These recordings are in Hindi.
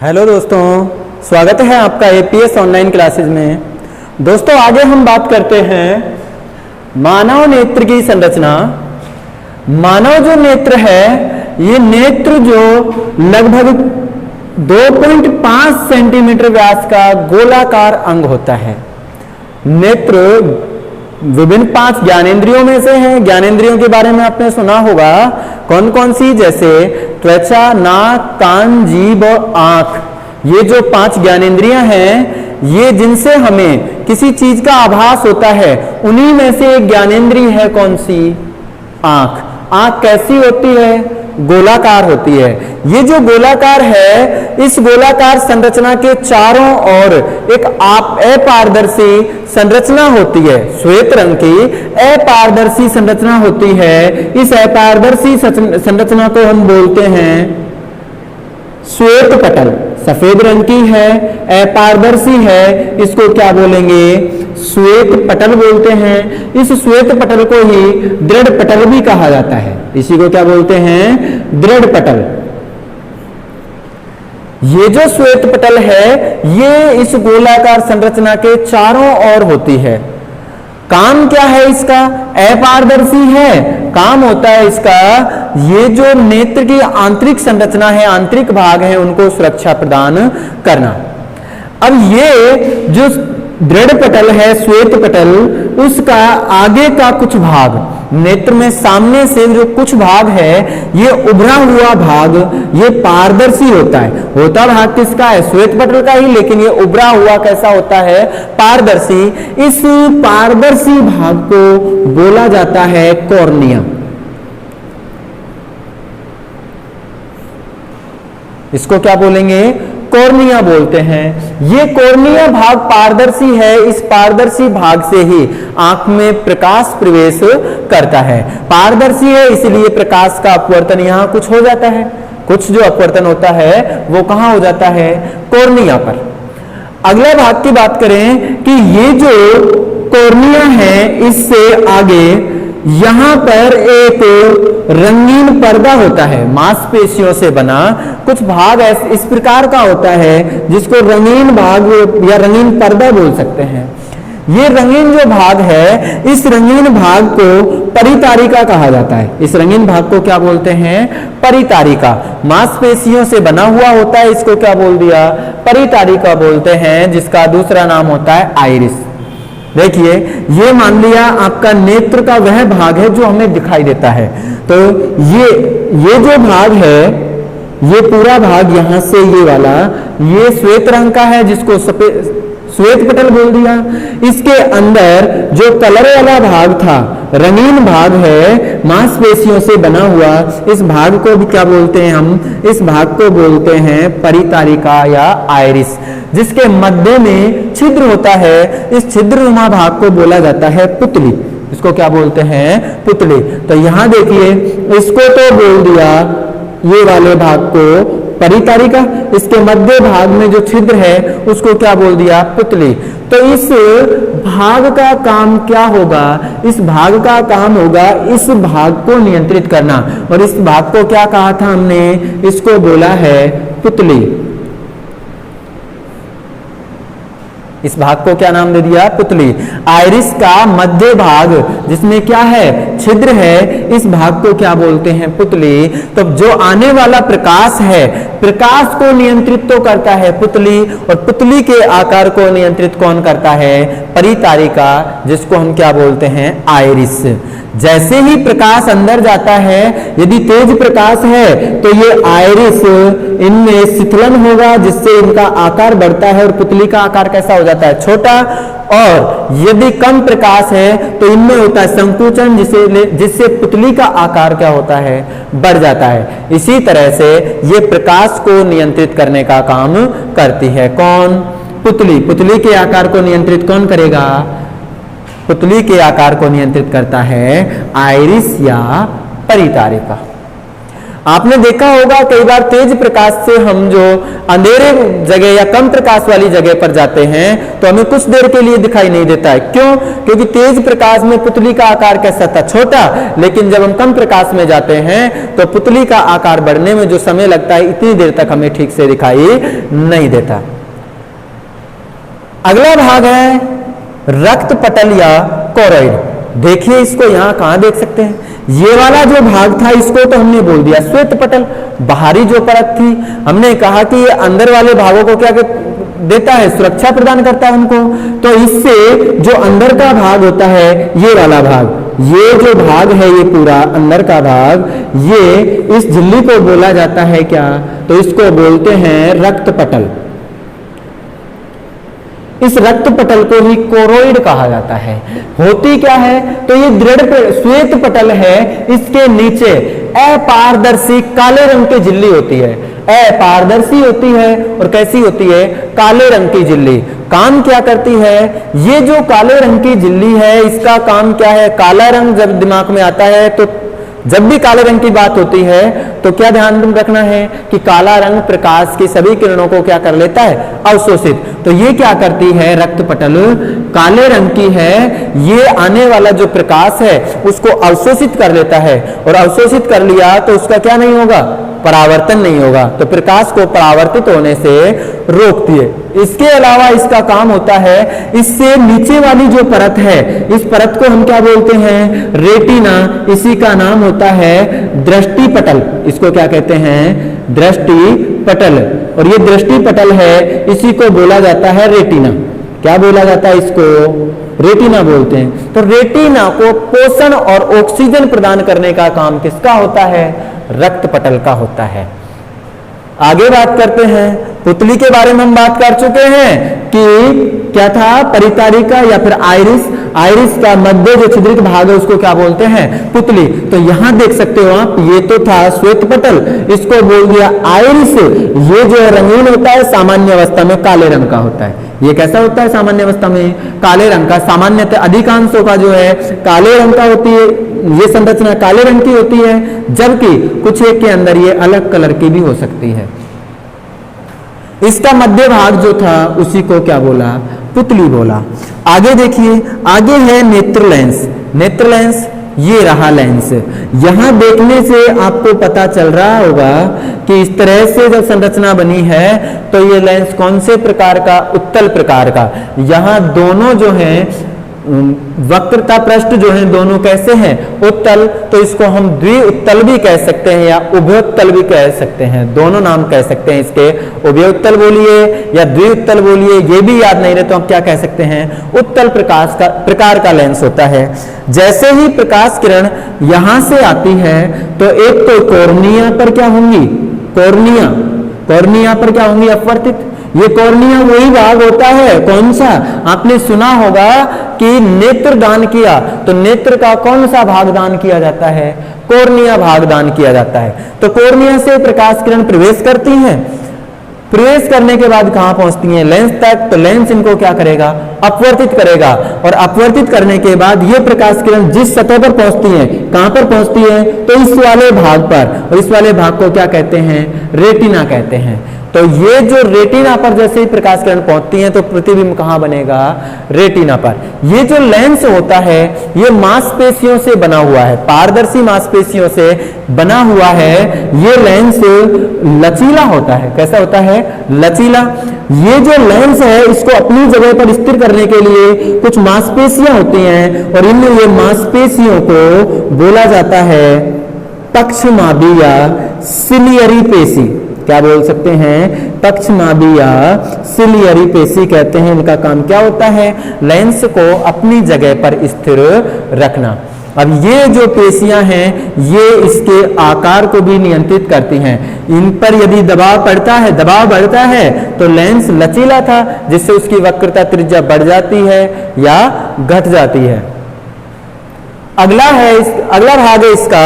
हेलो दोस्तों, स्वागत है आपका एपीएस ऑनलाइन क्लासेस में। दोस्तों आगे हम बात करते हैं मानव नेत्र की संरचना। मानव जो नेत्र है, ये नेत्र जो लगभग 2.5 सेंटीमीटर व्यास का गोलाकार अंग होता है। नेत्र विभिन्न 5 ज्ञानेंद्रियों में से है। ज्ञानेंद्रियों के बारे में आपने सुना होगा, कौन कौन सी, जैसे त्वचा, नाक, कान, जीभ और आंख। ये जो 5 ज्ञानेंद्रियां हैं, ये जिनसे हमें किसी चीज का आभास होता है, उन्हीं में से एक ज्ञानेंद्रिय है कौन सी? आंख। आंख कैसी होती है? गोलाकार होती है। ये जो गोलाकार है, इस गोलाकार संरचना के चारों ओर एक अपारदर्शी संरचना होती है, श्वेत रंग की अपारदर्शी संरचना होती है। इस अपारदर्शी संरचना को हम बोलते हैं श्वेत पटल। सफेद रंग की है, अपारदर्शी है, इसको क्या बोलेंगे? श्वेत पटल बोलते हैं। इस श्वेत पटल को ही दृढ़ पटल भी कहा जाता है। इसी को क्या बोलते हैं? दृढ़ पटल। ये जो श्वेत पटल है, ये इस गोलाकार संरचना के चारों ओर होती है। काम क्या है इसका? अपारदर्शी है। काम होता है इसका, ये जो नेत्र की आंतरिक संरचना है, आंतरिक भाग है, उनको सुरक्षा प्रदान करना। अब ये जो दृढ़ पटल है, श्वेत पटल, उसका आगे का कुछ भाग, नेत्र में सामने से जो कुछ भाग है, ये उभरा हुआ भाग, ये पारदर्शी होता है। होता भाग किसका है? श्वेत पटल का ही, लेकिन ये उभरा हुआ कैसा होता है? पारदर्शी। इस पारदर्शी भाग को बोला जाता है कॉर्निया। इसको क्या बोलेंगे? कॉर्निया बोलते हैं। ये कॉर्निया भाग पारदर्शी है। इस पारदर्शी भाग से ही आंख में प्रकाश प्रवेश करता है। पारदर्शी है, इसलिए प्रकाश का अपवर्तन यहां कुछ हो जाता है। कुछ जो अपवर्तन होता है वो कहां हो जाता है? कॉर्निया पर। अगला भाग की बात करें कि ये जो कॉर्निया है, इससे आगे यहां पर एक रंगीन पर्दा होता है, मांसपेशियों से बना कुछ भाग इस प्रकार का होता है, जिसको रंगीन भाग या रंगीन पर्दा बोल सकते हैं। ये रंगीन जो भाग है, इस रंगीन भाग को परितारिका कहा जाता है। इस रंगीन भाग को क्या बोलते हैं? परितारिका। मांसपेशियों से बना हुआ होता है, इसको क्या बोल दिया? परितारिका बोलते हैं, जिसका दूसरा नाम होता है आइरिस। देखिए, ये मान लिया आपका नेत्र का वह भाग है जो हमें दिखाई देता है। तो ये जो भाग है, ये पूरा भाग यहां से ये वाला, ये श्वेत रंग का है, जिसको श्वेत पटल बोल दिया। इसके अंदर जो कलर वाला भाग था, रंगीन भाग है, मांसपेशियों से बना हुआ, इस भाग को भी क्या बोलते हैं हम? इस भाग को बोलते हैं परितारिका या आइरिस, जिसके मध्य में छिद्र होता है। इस छिद्रनुमा भाग को बोला जाता है पुतली। इसको क्या बोलते हैं? पुतली। तो यहां देखिए, इसको तो बोल दिया ये वाले भाग को परितारिका, इसके मध्य भाग में जो छिद्र है उसको क्या बोल दिया? पुतली। तो इस भाग का काम क्या होगा? इस भाग का काम होगा इस भाग को नियंत्रित करना। और इस भाग को क्या कहा था हमने? इसको बोला है पुतली। इस भाग को क्या नाम दे दिया? पुतली। आइरिस का मध्य भाग, जिसमें क्या है? छिद्र है, इस भाग को क्या बोलते हैं? पुतली। तो जो आने वाला प्रकाश है, प्रकाश को नियंत्रित तो करता है पुतली, और पुतली के आकार को नियंत्रित कौन करता है? परितारिका, जिसको हम क्या बोलते हैं? आइरिस। जैसे ही प्रकाश अंदर जाता है, यदि तेज प्रकाश है, तो ये आइरिस इनमें शिथिलन होगा, जिससे इनका आकार बढ़ता है, और पुतली का आकार कैसा हो जाता है? छोटा। और यदि कम प्रकाश है, तो इनमें होता है संकुचन, जिससे पुतली का आकार क्या होता है? बढ़ जाता है। इसी तरह से ये प्रकाश को नियंत्रित करने का काम करती है। कौन? पुतली। पुतली के आकार को नियंत्रित कौन करेगा? पुतली के आकार को नियंत्रित करता है आइरिस या परितारिका। आपने देखा होगा कई बार तेज प्रकाश से हम जो अंधेरे जगह या कम प्रकाश वाली जगह पर जाते हैं तो हमें कुछ देर के लिए दिखाई नहीं देता है। क्यों? क्योंकि तेज प्रकाश में पुतली का आकार कैसा था? छोटा। लेकिन जब हम कम प्रकाश में जाते हैं तो पुतली का आकार बढ़ने में जो समय लगता है इतनी देर तक हमें ठीक से दिखाई नहीं देता। अगला भाग है रक्त पटल या कोरोइड। देखिए इसको यहां कहां देख सकते हैं? ये वाला जो भाग था इसको तो हमने बोल दिया श्वेत पटल, बाहरी जो परत थी। हमने कहा कि ये अंदर वाले भागों को क्या देता है? सुरक्षा प्रदान करता है उनको। तो इससे जो अंदर का भाग होता है ये वाला भाग, ये जो भाग है ये पूरा अंदर का भाग, ये इस झिल्ली को बोला जाता है क्या? तो इसको बोलते हैं रक्त पटल। इस रक्त पटल को ही कोरोइड कहा जाता है। होती क्या है? तो ये दृढ़ श्वेत पटल है, इसके नीचे अपारदर्शी काले रंग की झिल्ली होती है। अपारदर्शी होती है और कैसी होती है? काले रंग की झिल्ली। काम क्या करती है? ये जो काले रंग की झिल्ली है इसका काम क्या है? काला रंग जब दिमाग में आता है तो जब भी काले रंग की बात होती है तो क्या ध्यान रखना है कि काला रंग प्रकाश की सभी किरणों को क्या कर लेता है? अवशोषित। तो ये क्या करती है? रक्त पटल काले रंग की है, ये आने वाला जो प्रकाश है उसको अवशोषित कर लेता है और अवशोषित कर लिया तो उसका क्या नहीं होगा? परावर्तन नहीं होगा। तो प्रकाश को परावर्तित होने से रोकती है। इसके अलावा इसका काम होता है इससे नीचे वाली जो परत है इस परत को हम क्या बोलते हैं? रेटिना। इसी का नाम होता है दृष्टि पटल। इसको क्या कहते हैं? दृष्टि पटल। और ये दृष्टि पटल है, इसी को बोला जाता है रेटिना। क्या बोला जाता है इसको? रेटिना बोलते हैं। तो रेटिना को पोषण और ऑक्सीजन प्रदान करने का काम किसका होता है? रक्त पटल का होता है। आगे बात करते हैं पुतली के बारे में। हम बात कर चुके हैं कि क्या था? परितारिका या फिर आइरिस। आइरिस का मध्य जो छिद्रित भाग है उसको क्या बोलते हैं? पुतली। तो यहां देख सकते हो आप, ये तो था श्वेत पटल, इसको बोल दिया आइरिस। ये जो रंगीन होता है सामान्य अवस्था में काले रंग का होता है। ये कैसा होता है? सामान्य अवस्था में काले रंग का। सामान्यतः अधिकांशों का जो है काले रंग का होती है, ये संरचना काले रंग की होती है, जबकि कुछ एक के अंदर ये अलग कलर की भी हो सकती है। इसका मध्य भाग जो था उसी को क्या बोला? पुतली बोला। आगे देखिए, आगे है नेत्र लेंस। नेत्र लेंस ये रहा लेंस। यहां देखने से आपको पता चल रहा होगा कि इस तरह से जब संरचना बनी है तो ये लेंस कौन से प्रकार का? उत्तल प्रकार का। यहां दोनों जो हैं वक्रता पृष्ठ जो है दोनों कैसे हैं? उत्तल। तो इसको हम द्विउत्तल भी कह सकते हैं या उभयोत्तल भी कह सकते हैं। दोनों नाम कह सकते हैं इसके। उभयोत्तल बोलिए या द्विउत्तल बोलिए, ये भी याद नहीं रहे तो हम क्या कह सकते हैं? उत्तल प्रकार का लेंस होता है। जैसे ही प्रकाश किरण यहां से आती है तो एक तो कॉर्निया पर क्या होंगी? कॉर्निया पर क्या होंगी? अपवर्तित। ये कॉर्निया वही भाग होता है, कौन सा? आपने सुना होगा कि नेत्र दान किया तो नेत्र का कौन सा भाग दान किया जाता है? कॉर्निया भाग दान किया जाता है। तो कॉर्निया से प्रकाश किरण प्रवेश करती हैं। प्रवेश करने के बाद कहां पहुंचती हैं? लेंस तक। तो लेंस इनको क्या करेगा? अपवर्तित करेगा। और अपवर्तित करने के बाद ये प्रकाश किरण जिस सतह पर पहुंचती है, कहां पर पहुंचती है? तो इस वाले भाग पर। और इस वाले भाग को क्या कहते हैं? रेटिना कहते हैं। तो ये जो रेटिना पर जैसे ही प्रकाश किरण पहुंचती है तो प्रतिबिंब कहां बनेगा? रेटिना पर। ये जो लेंस होता है ये मांसपेशियों से बना हुआ है, पारदर्शी मांसपेशियों से बना हुआ है। ये लेंस लचीला होता है। कैसा होता है? लचीला। ये जो लेंस है इसको अपनी जगह पर स्थिर करने के लिए कुछ मांसपेशियां होती हैं और इन ये मांसपेशियों को बोला जाता है पक्षमादी या सिलियरी पेशी। क्या बोल सकते हैं? पक्षमादी या सिलियरी पेशी कहते हैं। इनका काम क्या होता है? लेंस को अपनी जगह पर स्थिर रखना। अब ये जो पेशियां हैं ये इसके आकार को भी नियंत्रित करती हैं। इन पर यदि दबाव पड़ता है, दबाव बढ़ता है तो लेंस लचीला था जिससे उसकी वक्रता त्रिज्या बढ़ जाती है या घट जाती है। अगला भाग है इसका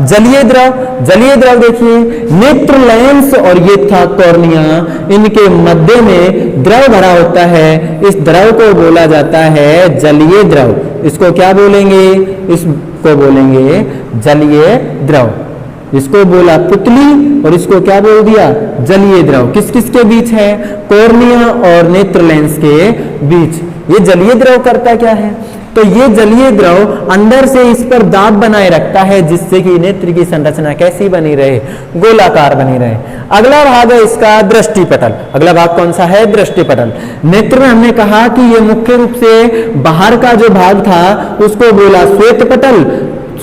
जलीय द्रव। जलीय द्रव देखिए, नेत्र लेंस और ये था कॉर्निया, इनके मध्य में द्रव भरा होता है। इस द्रव को बोला जाता है जलीय द्रव। इसको क्या बोलेंगे? इसको बोलेंगे जलीय द्रव। इसको बोला पुतली और इसको क्या बोल दिया, जलीय द्रव। किस किस के बीच है, कॉर्निया और नेत्र लेंस के बीच। ये जलीय द्रव करता क्या है, तो ये जलीय द्रव अंदर से इस पर दाब बनाए रखता है, जिससे कि नेत्र की संरचना कैसी बनी रहे, गोलाकार बनी रहे। अगला भाग है इसका दृष्टिपटल। अगला भाग कौन सा है, दृष्टिपटल। नेत्र में हमने कहा कि ये मुख्य रूप से बाहर का जो भाग था उसको बोला श्वेतपटल।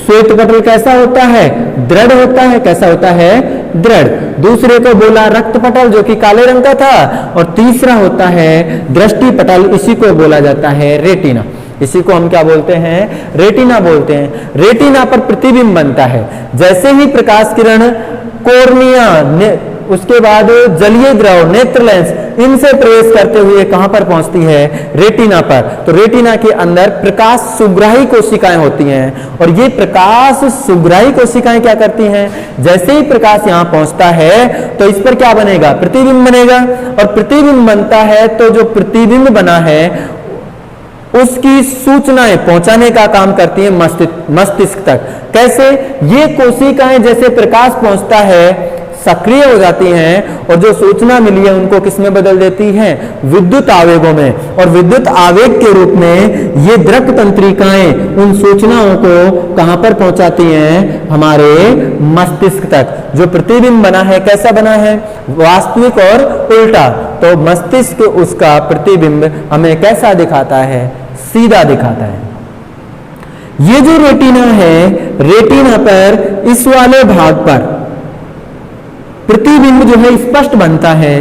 श्वेतपटल कैसा होता है, दृढ़ होता है। कैसा होता है, दृढ़। दूसरे को बोला रक्तपटल, जो कि काले रंग का था। और तीसरा होता है दृष्टिपटल, इसी को बोला जाता है रेटिना। इसी को हम क्या बोलते हैं, रेटिना बोलते हैं। रेटिना पर प्रतिबिंब बनता है। जैसे ही प्रकाश किरण कॉर्निया, उसके बाद जलीय द्रव, नेत्र लेंस, इनसे प्रवेश करते हुए कहां पर पहुंचती है, रेटिना पर। तो रेटिना के अंदर प्रकाश सुग्राही कोशिकाएं होती हैं। और ये प्रकाश सुग्राही कोशिकाएं क्या करती हैं, जैसे ही प्रकाश यहां पहुंचता है तो इस पर क्या बनेगा, प्रतिबिंब बनेगा। और प्रतिबिंब बनता है तो जो प्रतिबिंब बना है उसकी सूचनाएं पहुंचाने का काम करती है मस्तिष्क तक। कैसे, ये कोशिकाएं जैसे प्रकाश पहुंचता है सक्रिय हो जाती हैं और जो सूचना मिली है उनको किसमें बदल देती हैं, विद्युत आवेगों में। और विद्युत आवेग के रूप में ये दृक तंत्रिकाएं उन सूचनाओं को कहां पर पहुंचाती हैं, हमारे मस्तिष्क तक। जो प्रतिबिंब बना है कैसा बना है, वास्तविक और उल्टा। तो मस्तिष्क उसका प्रतिबिंब हमें कैसा दिखाता है, सीधा दिखाता है। ये जो रेटिना है, रेटिना पर इस वाले भाग पर प्रतिबिंब जो है स्पष्ट बनता है।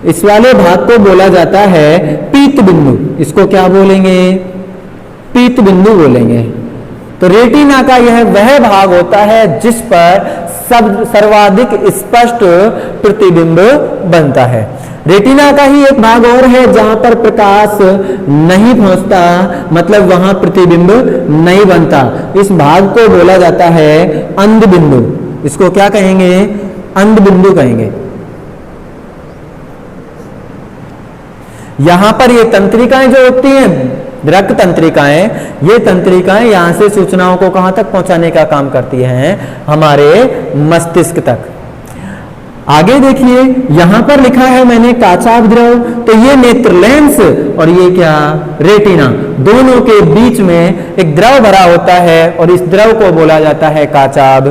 इस वाले भाग को बोला जाता है पीत बिंदु। इसको क्या बोलेंगे, पीत बिंदु बोलेंगे। तो रेटिना का यह वह भाग होता है जिस पर सर्वाधिक स्पष्ट प्रतिबिंब बनता है। रेटिना का ही एक भाग और है जहां पर प्रकाश नहीं पहुंचता, मतलब वहां प्रतिबिंब नहीं बनता। इस भाग को बोला जाता है अंध बिंदु। इसको क्या कहेंगे, अंध बिंदु कहेंगे। यहां पर ये तंत्रिकाएं जो होती हैं, दृक तंत्रिकाएं, ये तंत्रिकाएं यहां से सूचनाओं को कहां तक पहुंचाने का काम करती हैं, हमारे मस्तिष्क तक। आगे देखिए, यहां पर लिखा है मैंने काचाभ द्रव। तो ये नेत्र लेंस और ये क्या, रेटिना, दोनों के बीच में एक द्रव भरा होता है और इस द्रव को बोला जाता है काचाभ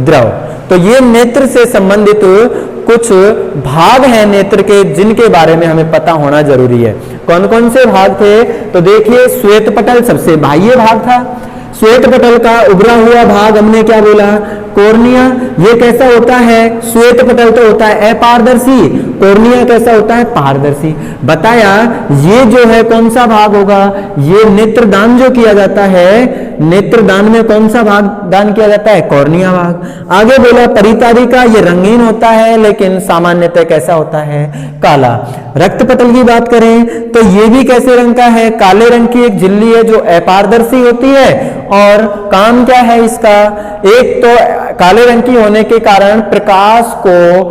द्रव। तो ये नेत्र से संबंधित कुछ भाग हैं नेत्र के, जिनके बारे में हमें पता होना जरूरी है। कौन कौन से भाग थे, तो देखिए श्वेतपटल सबसे बाह्य भाग था। श्वेतपटल का उभरा हुआ भाग हमने क्या बोला, कॉर्निया। ये कैसा होता है, श्वेतपटल तो होता है अपारदर्शी, कॉर्निया कैसा होता है, पारदर्शी। बताया ये जो है कौन सा भाग होगा, ये नेत्रदान जो किया जाता है, नेत्रदान में कौन सा भाग दान किया जाता है, कॉर्निया भाग। आगे बोला परितारिका, ये रंगीन होता है लेकिन सामान्यतः कैसा होता है, काला। रक्तपटल की बात करें तो ये भी कैसे रंग का है, काले रंग की एक झिल्ली है जो अपारदर्शी होती है। और काम क्या है इसका, एक तो काले रंग की होने के कारण प्रकाश को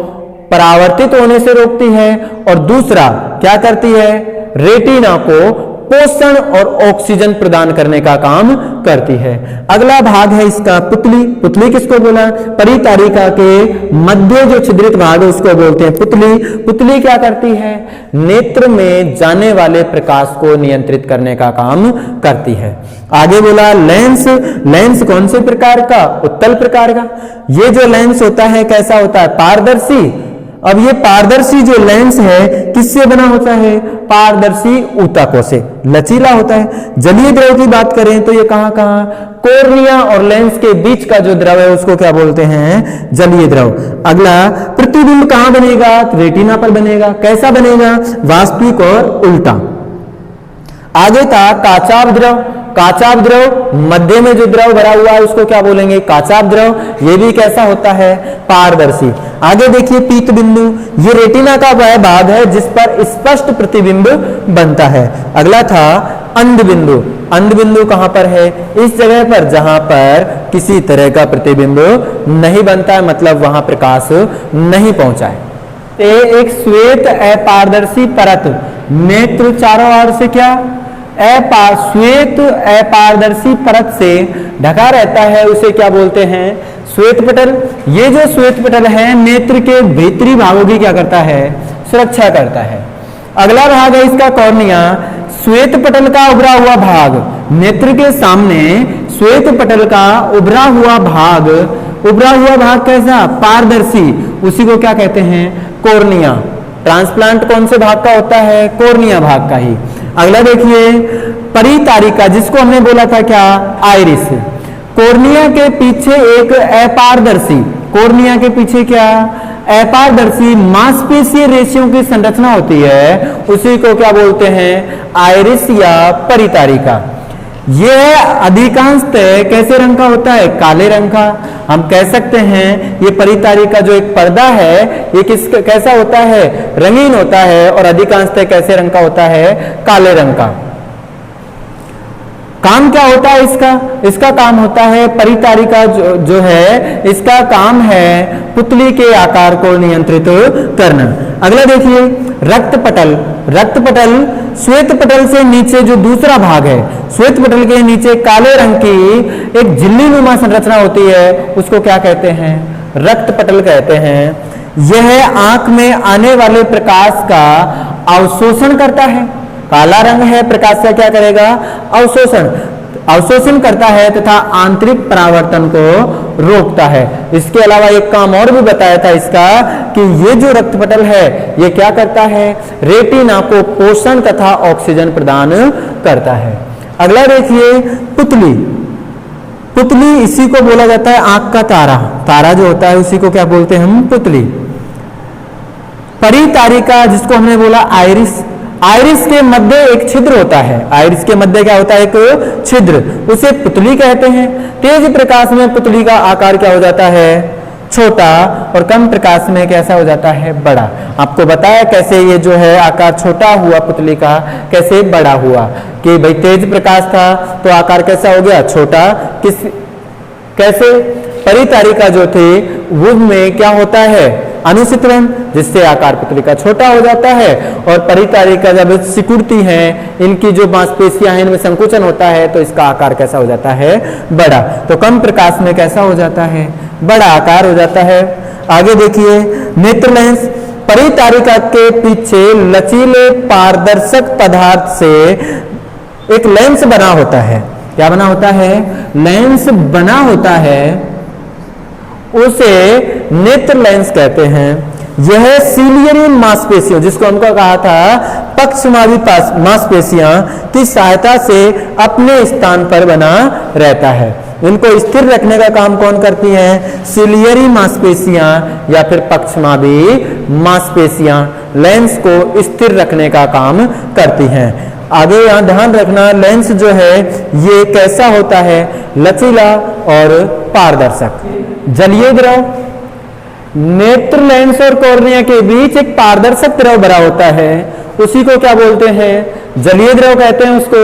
परावर्तित होने से रोकती है, और दूसरा क्या करती है, रेटिना को पोषण और ऑक्सीजन प्रदान करने का काम करती है। अगला भाग है इसका पुतली। पुतली किसको बोला, परितारिका के मध्य जो छिद्रित भाग है उसको बोलते हैं पुतली। पुतली क्या करती है, नेत्र में जाने वाले प्रकाश को नियंत्रित करने का काम करती है। आगे बोला लेंस। लेंस कौन से प्रकार का, उत्तल प्रकार का। ये जो लेंस होता है कैसा होता है, पारदर्शी। अब ये पारदर्शी जो लेंस है किससे बना होता है, पारदर्शी ऊतकों से, लचीला होता है। जलीय द्रव की बात करें तो ये कहां कहां, कॉर्निया और लेंस के बीच का जो द्रव है उसको क्या बोलते हैं, जलीय द्रव। अगला प्रतिबिंब कहां बनेगा, रेटिना पर बनेगा। कैसा बनेगा, वास्तविक और उल्टा। आगे था काचाभ द्रव। काचाभ द्रव, मध्य में जो द्रव भरा हुआ है उसको क्या बोलेंगे, काचाभ द्रव। ये भी कैसा होता है, पारदर्शी। आगे देखिए पीत बिंदु, ये रेटिना का वह भाग है जिस पर स्पष्ट प्रतिबिंब बनता है। अगला था अंध बिंदु। अंध बिंदु कहां पर है, इस जगह पर जहां पर किसी तरह का प्रतिबिंब नहीं बनता है, मतलब वहां प्रकाश नहीं पहुंचा है। एक श्वेत अपारदर्शी परत नेत्र चारों ओर से क्या श्वेत अपारदर्शी परत से ढका रहता है उसे क्या बोलते हैं? श्वेत पटल। ये जो श्वेत पटल है नेत्र के भीतरी भागों की क्या करता है? सुरक्षा करता है। अगला भाग है इसका कॉर्निया। श्वेत पटल का उभरा हुआ भाग, नेत्र के सामने श्वेत पटल का उभरा हुआ भाग कैसा? पारदर्शी, उसी को क्या कहते हैं? कॉर्निया। ट्रांसप्लांट कौन से भाग का होता है? कॉर्निया भाग का ही। अगला देखिए परितारिका, जिसको हमने बोला था क्या? आइरिस। कॉर्निया के पीछे एक अपारदर्शी, कॉर्निया के पीछे क्या? अपारदर्शी मांसपेशीय रेशों की संरचना होती है, उसी को क्या बोलते हैं? आइरिस या परितारिका। यह अधिकांशतः कैसे रंग का होता है? काले रंग का। हम कह सकते हैं ये परितारिका जो एक पर्दा है ये कैसा होता है? रंगीन होता है और अधिकांशतः कैसे रंग का होता है? काले रंग का। काम क्या होता है इसका? इसका काम होता है परितारिका जो है इसका काम है पुतली के आकार को नियंत्रित करना। अगला देखिए रक्त पटल। रक्त पटल श्वेत पटल से नीचे जो दूसरा भाग है, श्वेत पटल के नीचे काले रंग की एक झिल्ली नुमा संरचना होती है, उसको क्या कहते हैं? रक्त पटल कहते हैं। यह आंख में आने वाले प्रकाश का अवशोषण करता है। काला रंग है, प्रकाश का क्या करेगा? अवशोषण करता है तथा आंतरिक परावर्तन को रोकता है। इसके अलावा एक काम और भी बताया था इसका कि ये जो रक्त पटल है ये क्या करता है? रेटिना को पोषण तथा ऑक्सीजन प्रदान करता है। अगला देखिए पुतली। पुतली इसी को बोला जाता है आंख का तारा। तारा जो होता है उसी को क्या बोलते हैं हम? पुतली। परितारिका जिसको हमने बोला आइरिस। आइरिस के मध्य एक छिद्र होता है। आइरिस के मध्य क्या होता है? एक छिद्र, उसे पुतली कहते हैं। तेज प्रकाश में पुतली का आकार क्या हो जाता है? छोटा, और कम प्रकाश में कैसा हो जाता है? बड़ा। आपको बताया कैसे ये जो है आकार छोटा हुआ पुतली का, कैसे बड़ा हुआ कि भाई तेज प्रकाश था तो आकार कैसा हो गया? छोटा। कैसे? परितारिका जो थी वो में क्या होता है? अनुसितवन, जिससे आकार पुतली का छोटा हो जाता है। और परितारिका जब सिकुड़ती हैं, इनकी जो मांसपेशियां हैं इनमें संकुचन होता है तो इसका आकार कैसा हो जाता है? बड़ा। तो कम प्रकाश में कैसा हो जाता है? बड़ा आकार हो जाता है। आगे देखिए नेत्र लेंस। परितारिका के पीछे लचीले पारदर्शक पदार्थ से एक लेंस बना होता है। क्या बना होता है? लेंस बना होता है, उसे नेत्र लेंस कहते हैं। यह सीलियरी मांसपेशियों, जिसको हमको कहा था पक्षमावी मांसपेशियां की सहायता से अपने स्थान पर बना रहता है। इनको स्थिर रखने का काम कौन करती हैं? सीलियरी मांसपेशियां या फिर पक्षमावी मांसपेशियां लेंस को स्थिर रखने का काम करती हैं। आगे यहां ध्यान रखना लेंस जो है ये कैसा होता है? लचीला और पारदर्शक। जलीय द्रव। नेत्र लेंस और कॉर्निया के बीच एक पारदर्शक द्रव भरा होता है, उसी को क्या बोलते हैं? जलीय द्रव कहते हैं उसको।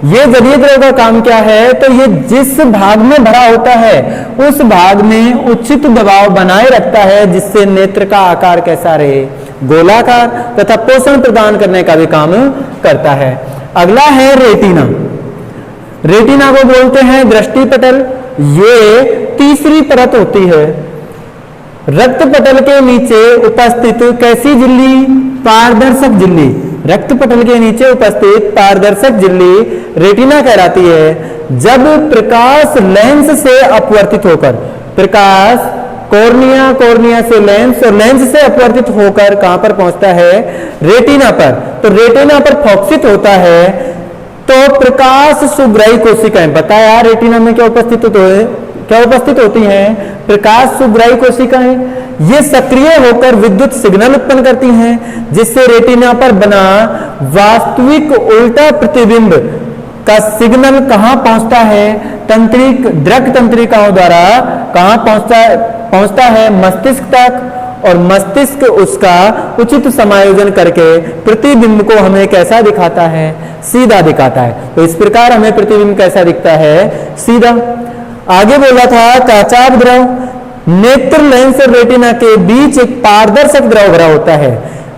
ये जलीय द्रव का काम क्या है? तो ये जिस भाग में भरा होता है उस भाग में उचित दबाव बनाए रखता है, जिससे नेत्र का आकार कैसा रहे? गोलाकार, तथा पोषण प्रदान करने का भी काम करता है। अगला है रेटिना। रेटिना को बोलते हैं दृष्टि पटल। ये तीसरी परत होती है। रक्त पटल के नीचे उपस्थित कैसी झिल्ली? पारदर्शक झिल्ली। रक्त पटल के नीचे उपस्थित पारदर्शक झिल्ली रेटिना कहलाती है। जब प्रकाश लेंस से अपवर्तित होकर, प्रकाश कॉर्निया, कॉर्निया से लेंस और लेंस से अपवर्तित होकर कहां पर पहुंचता है? रेटिना पर। तो रेटिना पर फोकसित होता है तो प्रकाश सुग्राही कोशिकाएं, बताया रेटिना में क्या उपस्थित होती हैं? प्रकाश सुग्राही कोशिकाएं। ये सक्रिय होकर विद्युत सिग्नल उत्पन्न करती हैं, जिससे रेटिना पर बना वास्तविक उल्टा प्रतिबिंब का सिग्नल कहां पहुंचता है? तंत्रिक द्रक तंत्रिकाओं द्वारा कहां पहुंचता है? मस्तिष्क तक। और मस्तिष्क उसका उचित समायोजन करके प्रतिबिंब को हमें कैसा दिखाता है? सीधा दिखाता है। तो इस प्रकार हमें प्रतिबिंब कैसा दिखता है? सीधा। आगे बोला था काचाभ द्रव। नेत्र लेंस और रेटिना के बीच एक पारदर्शक द्रव भरा होता है।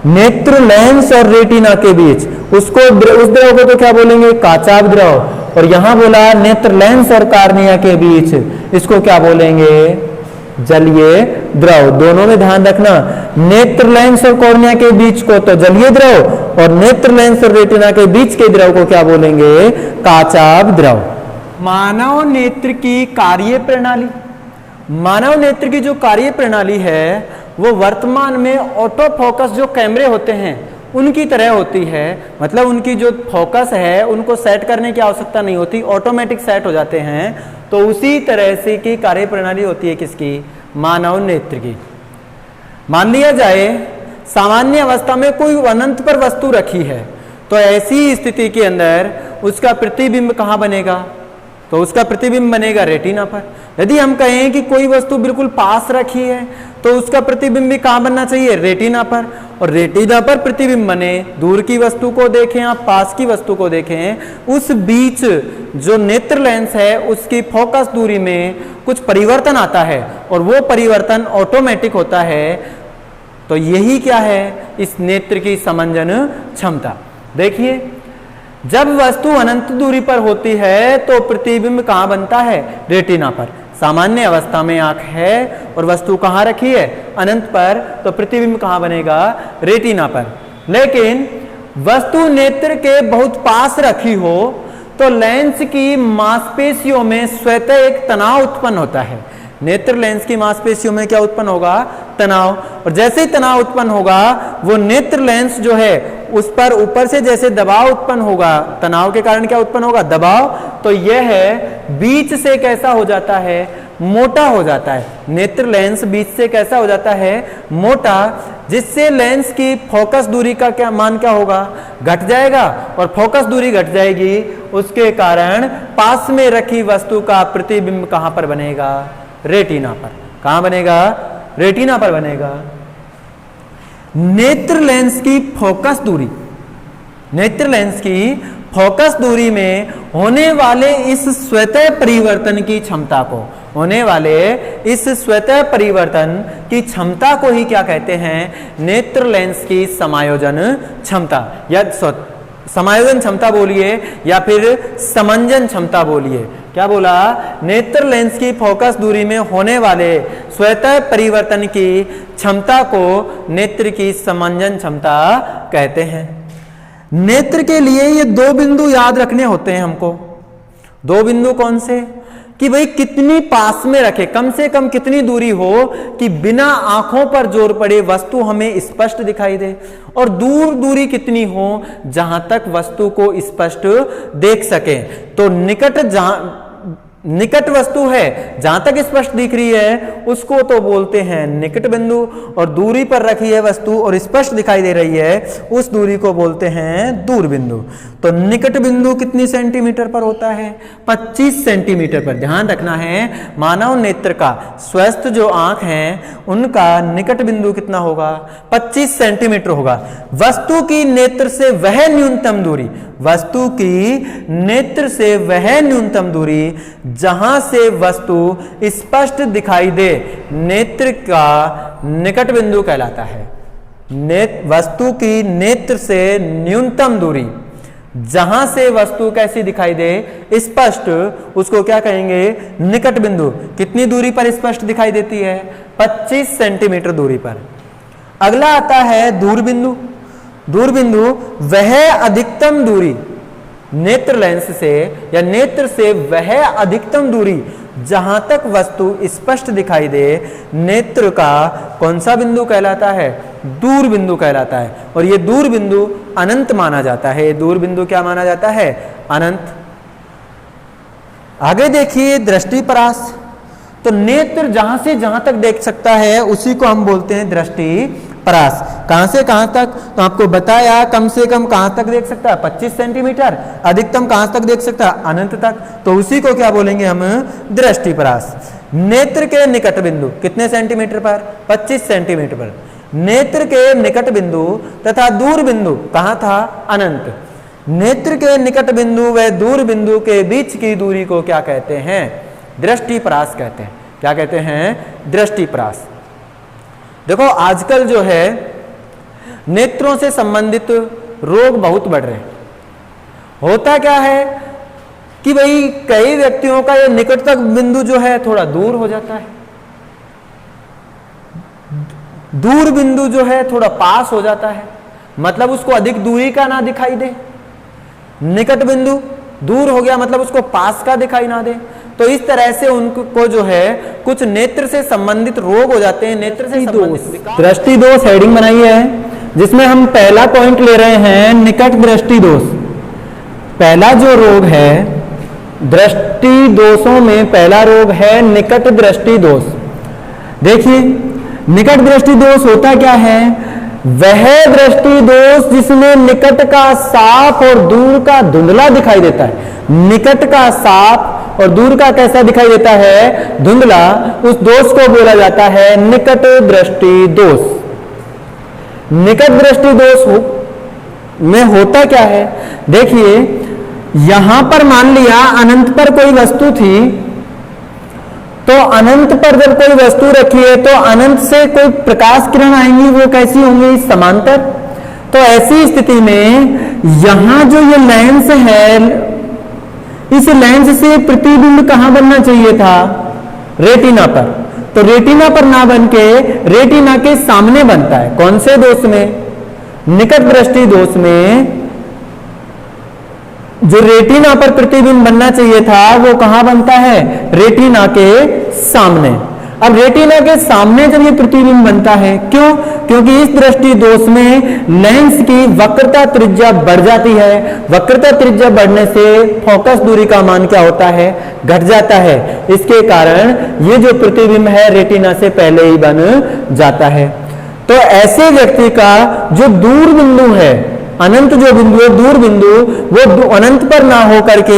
नेत्र लेंस और रेटिना के बीच, उसको उस द्रव को तो क्या बोलेंगे, काचाभ द्रव। और यहां बोला नेत्र लेंस और कार्निया के बीच, इसको क्या बोलेंगे, जलीय द्रव। दोनों में ध्यान रखना, नेत्र लेंस और कॉर्निया के बीच को तो जलीय द्रव और नेत्र लेंस और रेटिना के बीच के द्रव को क्या बोलेंगे, काचाभ द्रव। मानव नेत्र की कार्य प्रणाली, मानव नेत्र की जो कार्य प्रणाली है वो वर्तमान में ऑटो फोकस जो कैमरे होते हैं उनकी तरह होती है। मतलब उनकी जो फोकस है उनको सेट करने की आवश्यकता नहीं होती, ऑटोमेटिक सेट हो जाते हैं। तो उसी तरह से की कार्य प्रणाली होती है किसकी, मानव नेत्र की। मान लिया जाए सामान्य अवस्था में कोई अनंत पर वस्तु रखी है, तो ऐसी स्थिति के अंदर उसका प्रतिबिंब कहाँ बनेगा, तो उसका प्रतिबिंब बनेगा रेटिना पर। यदि हम कहें कि कोई वस्तु बिल्कुल पास रखी है तो उसका प्रतिबिंब भी कहाँ बनना चाहिए, रेटिना पर। और रेटिना पर प्रतिबिंब बने, दूर की वस्तु को देखें आप, पास की वस्तु को देखें, उस बीच जो नेत्र लेंस है उसकी फोकस दूरी में कुछ परिवर्तन आता है और वो परिवर्तन ऑटोमेटिक होता है। तो यही क्या है, इस नेत्र की समंजन क्षमता। देखिए जब वस्तु अनंत दूरी पर होती है तो प्रतिबिंब कहाँ बनता है, रेटिना पर। सामान्य अवस्था में आंख है और वस्तु कहाँ रखी है, अनंत पर, तो प्रतिबिंब कहाँ बनेगा, रेटिना पर। लेकिन वस्तु नेत्र के बहुत पास रखी हो तो लेंस की मांसपेशियों में स्वतः एक तनाव उत्पन्न होता है। नेत्र लेंस की मांसपेशियों में क्या उत्पन्न होगा, तनाव। और जैसे ही तनाव उत्पन्न होगा वो नेत्र लेंस जो है उस पर ऊपर से जैसे दबाव उत्पन्न होगा, तनाव के कारण क्या उत्पन्न होगा, दबाव। तो यह है बीच से कैसा हो जाता है, मोटा हो जाता है। नेत्र लेंस बीच से कैसा हो जाता है, मोटा, जिससे लेंस की फोकस दूरी का क्या मान क्या होगा, घट जाएगा। और फोकस दूरी घट जाएगी, उसके कारण पास में रखी वस्तु का प्रतिबिंब कहां पर बनेगा, रेटिना पर। कहां बनेगा, रेटिना पर बनेगा। नेत्र लेंस की फोकस दूरी, नेत्र लेंस की फोकस दूरी में होने वाले इस स्वतः परिवर्तन की क्षमता को, होने वाले इस स्वतः परिवर्तन की क्षमता को ही क्या कहते हैं, नेत्र लेंस की समायोजन क्षमता, या समायोजन क्षमता बोलिए या फिर समंजन क्षमता बोलिए। क्या बोला, नेत्र लेंस की फोकस दूरी में होने वाले स्वतः परिवर्तन की क्षमता को नेत्र की समंजन क्षमता कहते हैं। नेत्र के लिए ये दो बिंदु याद रखने होते हैं हमको। दो बिंदु कौन से, कि भाई कितनी पास में रखे, कम से कम कितनी दूरी हो कि बिना आंखों पर जोर पड़े वस्तु हमें स्पष्ट दिखाई दे, और दूर दूरी कितनी हो जहां तक वस्तु को स्पष्ट देख सके। तो निकट वस्तु है, जहां तक स्पष्ट दिख रही है उसको तो बोलते हैं निकट बिंदु, और दूरी पर रखी है वस्तु और स्पष्ट दिखाई दे रही है उस दूरी को बोलते हैं दूर बिंदु। तो निकट बिंदु कितनी सेंटीमीटर पर होता है, 25 सेंटीमीटर पर। ध्यान रखना है, मानव नेत्र का स्वस्थ जो आंख है उनका निकट बिंदु कितना होगा, 25 सेंटीमीटर होगा। वस्तु की नेत्र से वह न्यूनतम दूरी, वस्तु की नेत्र से वह न्यूनतम दूरी जहां से वस्तु स्पष्ट दिखाई दे, नेत्र का निकट बिंदु कहलाता है। वस्तु की नेत्र से न्यूनतम दूरी जहां से वस्तु कैसी दिखाई दे, स्पष्ट, उसको क्या कहेंगे, निकट बिंदु। कितनी दूरी पर स्पष्ट दिखाई देती है, 25 सेंटीमीटर दूरी पर। अगला आता है दूर बिंदु। दूर बिंदु वह अधिकतम दूरी नेत्र लेंस से या नेत्र से वह अधिकतम दूरी जहां तक वस्तु स्पष्ट दिखाई दे, नेत्र का कौन सा बिंदु कहलाता है, दूर बिंदु कहलाता है। और यह दूर बिंदु अनंत माना जाता है। दूर बिंदु क्या माना जाता है, अनंत। आगे देखिए दृष्टिपरास। तो नेत्र जहां से जहां तक देख सकता है उसी को हम बोलते हैं दृष्टिपरास। कहां से कहां तक, तो आपको बताया कम से कम कहां तक देख सकता है, 25 सेंटीमीटर, अधिकतम कहां तक देख सकता है, अनंत तक। तो उसी को क्या बोलेंगे हम, दृष्टिपरास। नेत्र के निकट बिंदु कितने सेंटीमीटर पर, 25 सेंटीमीटर पर। नेत्र के निकट बिंदु तथा दूर बिंदु कहां था, अनंत। नेत्र के निकट बिंदु व दूर बिंदु के बीच की दूरी को क्या कहते हैं, दृष्टिपरास कहते हैं। क्या कहते हैं, दृष्टिपरास। देखो आजकल जो है नेत्रों से संबंधित रोग बहुत बढ़ रहे हैं। होता क्या है कि भाई कई व्यक्तियों का ये निकटतम बिंदु जो है थोड़ा दूर हो जाता है, दूर बिंदु जो है थोड़ा पास हो जाता है, मतलब उसको अधिक दूरी का ना दिखाई दे। निकट बिंदु दूर हो गया मतलब उसको पास का दिखाई ना दे। तो इस तरह से उनको जो है कुछ नेत्र से संबंधित रोग हो जाते हैं। नेत्र से संबंधित दृष्टि दोष हेडिंग बनाई है, जिसमें हम पहला पॉइंट ले रहे हैं निकट दृष्टि दोष। पहला जो रोग है दृष्टि दोषों में पहला रोग है निकट दृष्टि दोष। देखिए निकट दृष्टि दोष होता क्या है, वह दृष्टि दोष जिसमें निकट का साफ और दूर का धुंधला दिखाई देता है। निकट का साफ और दूर का कैसा दिखाई देता है, धुंधला, उस दोष को बोला जाता है निकट दृष्टि दोष। निकट दृष्टि दोष में होता क्या है, देखिए यहां पर मान लिया अनंत पर कोई वस्तु थी, तो अनंत पर जब कोई वस्तु रखी है तो अनंत से कोई प्रकाश किरण आएंगी, वो कैसी होंगी, समांतर। तो ऐसी स्थिति में यहां जो ये लेंस है, इस लेंस से प्रतिबिंब कहां बनना चाहिए था, रेटिना पर। तो रेटिना पर ना बन के रेटिना के सामने बनता है। कौन से दोष में, निकट दृष्टि दोष में जो रेटिना पर प्रतिबिंब बनना चाहिए था वो कहां बनता है, रेटिना के सामने। अब रेटिना के सामने जब ये प्रतिबिंब बनता है, क्यों, क्योंकि इस दृष्टि दोष में लेंस की वक्रता त्रिज्या बढ़ जाती है। वक्रता त्रिज्या बढ़ने से फोकस दूरी का मान क्या होता है, घट जाता है। इसके कारण ये जो प्रतिबिंब है रेटिना से पहले ही बन जाता है। तो ऐसे व्यक्ति का जो दूर बिंदु है, अनंत जो बिंदु है, दूर बिंदु, वो अनंत पर ना हो करके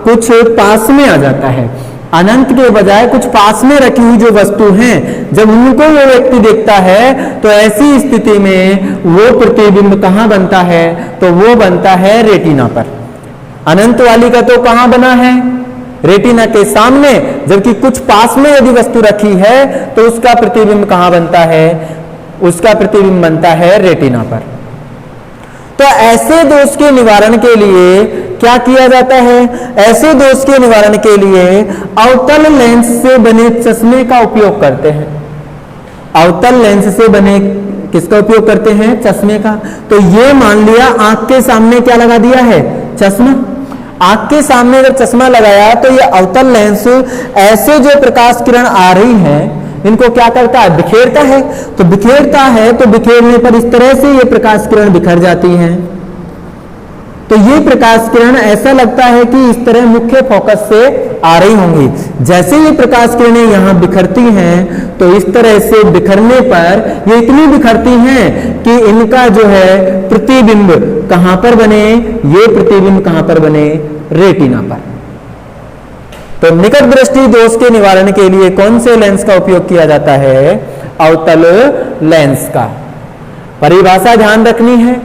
कुछ पास में आ जाता है। अनंत के बजाय कुछ पास में रखी हुई जो वस्तु हैं, जब उनको वो व्यक्ति देखता है तो ऐसी स्थिति में वो प्रतिबिंब कहां बनता है, तो वो बनता है रेटिना पर। अनंत वाली का तो कहां बना है, रेटिना के सामने, जबकि कुछ पास में यदि वस्तु रखी है तो उसका प्रतिबिंब कहां बनता है, उसका प्रतिबिंब बनता है रेटिना पर। तो ऐसे दोष के निवारण के लिए क्या किया जाता है, ऐसे दोष के निवारण के लिए अवतल लेंस से बने चश्मे का उपयोग करते हैं। अवतल लेंस से बने किसका उपयोग करते हैं, चश्मे का। तो ये मान लिया आंख के सामने क्या लगा दिया है, चश्मा। आंख के सामने जब चश्मा लगाया तो ये अवतल लेंस ऐसे जो प्रकाश किरण आ रही है इनको क्या करता है, बिखेरता है। तो बिखेरता है तो बिखेरने पर इस तरह से ये प्रकाश किरण बिखर जाती हैं। तो ये प्रकाश किरण ऐसा लगता है कि इस तरह मुख्य फोकस से आ रही होंगी। जैसे ये प्रकाश किरणें यहां बिखरती हैं तो इस तरह से बिखरने पर ये इतनी बिखरती हैं कि इनका जो है प्रतिबिंब कहां पर बने, ये प्रतिबिंब कहां पर बने, रेटिना पर। तो निकट दृष्टि दोष के निवारण के लिए कौन से लेंस का उपयोग किया जाता है, अवतल लेंस का। परिभाषा ध्यान रखनी है,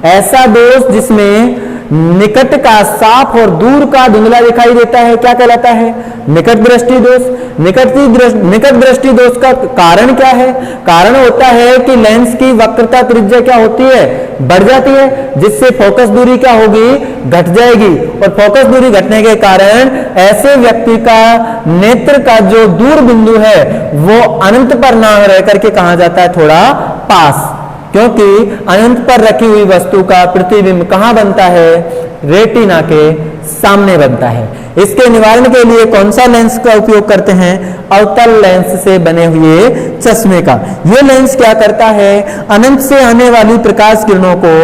ऐसा दोष जिसमें निकट का साफ और दूर का धुंधला दिखाई देता है क्या कहलाता है, निकट दृष्टि दोष। निकट दृष्टि दोष का कारण क्या है, कारण होता है कि लेंस की वक्रता त्रिज्या क्या होती है, बढ़ जाती है, जिससे फोकस दूरी क्या होगी, घट जाएगी। और फोकस दूरी घटने के कारण ऐसे व्यक्ति का नेत्र का जो दूर बिंदु है वो अनंत पर ना रह करके कहां जाता है, थोड़ा पास, क्योंकि अनंत पर रखी हुई वस्तु का प्रतिबिंब कहां बनता है, रेटिना के सामने बनता है। इसके निवारण के लिए कौन सा लेंस का उपयोग करते हैं, अवतल लेंस से बने हुए चश्मे का। यह लेंस क्या करता है, अनंत से आने वाली प्रकाश किरणों को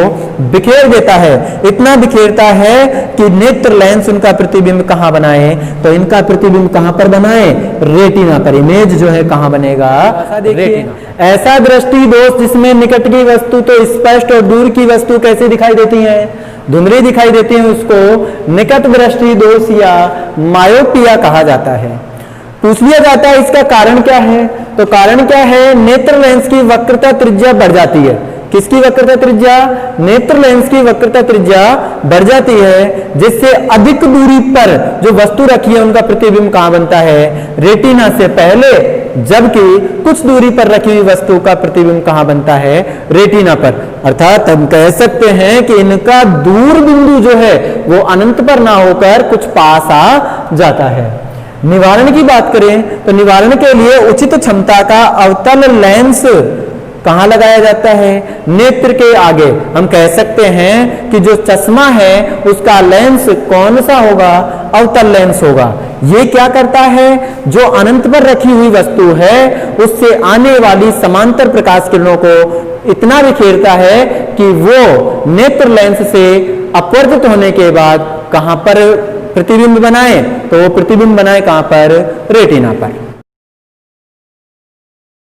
बिखेर देता है। इतना बिखेरता है कि नेत्र लेंस उनका प्रतिबिंब कहां बनाए, तो इनका प्रतिबिंब कहां पर बनाए, रेटिना पर। इमेज जो है कहां बनेगा, रेटिना। ऐसा दृष्टि दोष जिसमें निकट की वस्तु तो स्पष्ट और दूर की वस्तु कैसे दिखाई देती है, धुंधली दिखाई देती है, उसको निकट दृष्टि दोष या मायोपिया कहा जाता है। पूछ लिया जाता है इसका कारण क्या है, तो कारण क्या है, नेत्र लेंस की वक्रता त्रिज्या बढ़ जाती है। किसकी वक्रता त्रिज्या, नेत्र लेंस की वक्रता त्रिज्या बढ़ जाती है, जिससे अधिक दूरी पर जो वस्तु रखी है उनका प्रतिबिंब कहां बनता है, रेटिना से पहले जबकि कुछ दूरी पर रखी हुई वस्तु का प्रतिबिंब कहां बनता है? रेटिना पर। अर्थात हम कह सकते हैं कि इनका दूर बिंदु जो है वो अनंत पर ना होकर कुछ पास आ जाता है। निवारण की बात करें तो निवारण के लिए उचित क्षमता का अवतल लेंस कहां लगाया जाता है? नेत्र के आगे। हम कह सकते हैं कि जो चश्मा है उसका लेंस कौन सा होगा? अवतल लेंस होगा। ये क्या करता है? जो अनंत पर रखी हुई वस्तु है उससे आने वाली समांतर प्रकाश किरणों को इतना बिखेरता है कि वो नेत्र लेंस से अपवर्तित होने के बाद कहां पर प्रतिबिंब बनाए? तो वो प्रतिबिंब बनाए कहां पर? रेटिना पर।